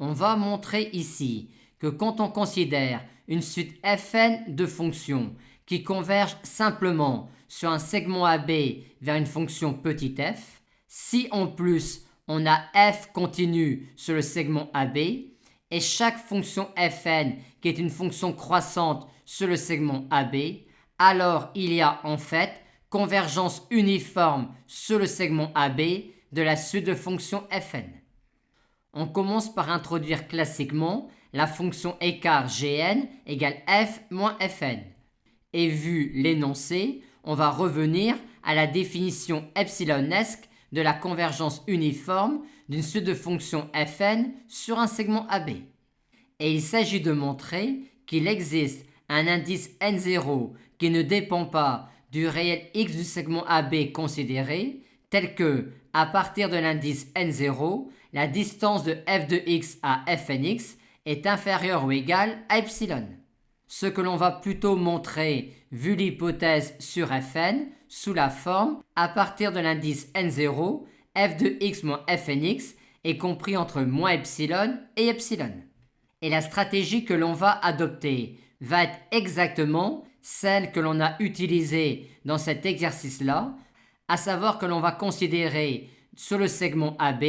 On va montrer ici que quand on considère une suite fn de fonctions qui convergent simplement sur un segment AB vers une fonction petit f, si en plus on a f continue sur le segment AB, et chaque fonction fn qui est une fonction croissante sur le segment AB, alors il y a en fait convergence uniforme sur le segment AB de la suite de fonctions fn. On commence par introduire classiquement la fonction écart Gn égale f moins fn. Et vu l'énoncé, on va revenir à la définition epsilonesque de la convergence uniforme d'une suite de fonctions fn sur un segment AB. Et il s'agit de montrer qu'il existe un indice n0 qui ne dépend pas du réel x du segment AB considéré, tel que, à partir de l'indice n0, la distance de f de x à fnx est inférieure ou égale à epsilon. Ce que l'on va plutôt montrer, vu l'hypothèse sur fn, sous la forme, à partir de l'indice n0, f de x moins fnx est compris entre moins epsilon et epsilon. Et la stratégie que l'on va adopter va être exactement celle que l'on a utilisée dans cet exercice-là, à savoir que l'on va considérer sur le segment AB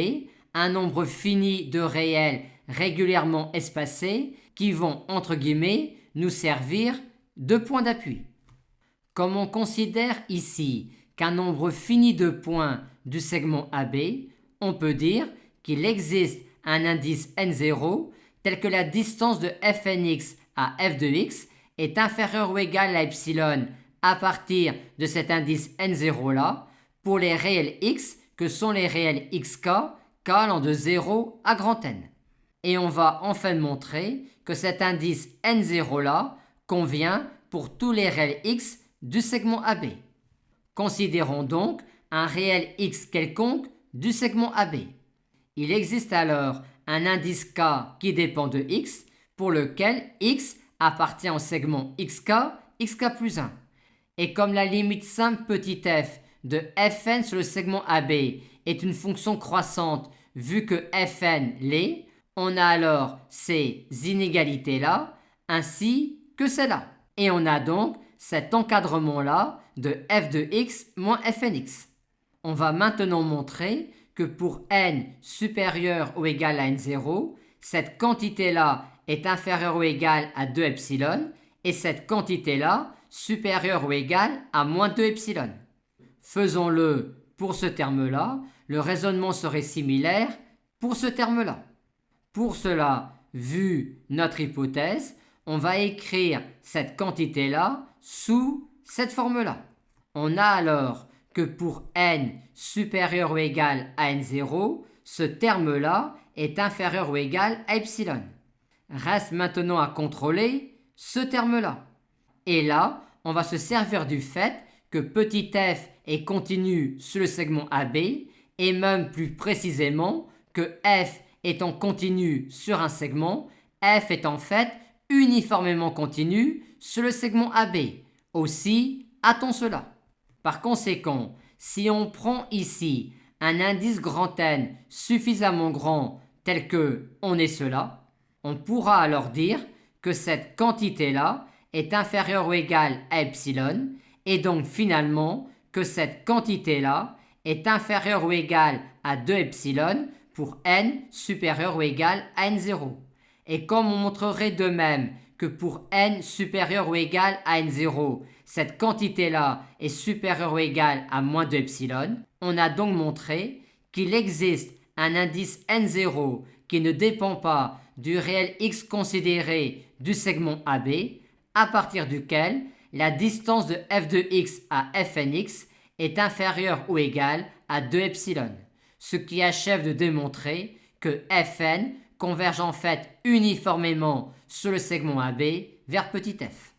un nombre fini de réels régulièrement espacés qui vont, entre guillemets, nous servir de point d'appui. Comme on considère ici qu'un nombre fini de points du segment AB, on peut dire qu'il existe un indice n0 tel que la distance de fnx à f de x est inférieure ou égale à epsilon à partir de cet indice n0 là pour les réels x que sont les réels xk allant de 0 à grand N. Et on va enfin montrer que cet indice n0 là convient pour tous les réels x du segment AB. Considérons donc un réel x quelconque du segment AB. Il existe alors un indice k qui dépend de x pour lequel x appartient au segment xk plus 1. Et comme la limite simple petit f de fn sur le segment AB est une fonction croissante vu que fn l'est, on a alors ces inégalités-là ainsi que celle-là. Et on a donc cet encadrement-là de f de x moins fnx. On va maintenant montrer que pour n supérieur ou égal à n0, cette quantité-là est inférieure ou égale à 2 epsilon et cette quantité-là supérieure ou égale à moins 2 epsilon. Faisons-le pour ce terme-là, le raisonnement serait similaire pour ce terme-là. Pour cela, vu notre hypothèse, on va écrire cette quantité-là sous cette forme-là. On a alors que pour n supérieur ou égal à n0, ce terme-là est inférieur ou égal à epsilon. Reste maintenant à contrôler ce terme-là. Et là, on va se servir du fait que petit f est continu sur le segment AB et même plus précisément que f étant continu sur un segment, f est en fait uniformément continu sur le segment AB. Aussi, a-t-on cela? Par conséquent, si on prend ici un indice grand N suffisamment grand tel que on est cela, on pourra alors dire que cette quantité-là est inférieure ou égale à epsilon et donc finalement que cette quantité-là est inférieure ou égale à 2 epsilon pour n supérieur ou égal à n0. Et comme on montrerait de même que pour n supérieur ou égal à n0, cette quantité-là est supérieure ou égale à moins 2 epsilon, on a donc montré qu'il existe un indice n0 qui ne dépend pas du réel x considéré du segment AB, à partir duquel la distance de f de x à fnx est inférieure ou égale à 2 epsilon, ce qui achève de démontrer que fn converge en fait uniformément sur le segment AB vers petit f.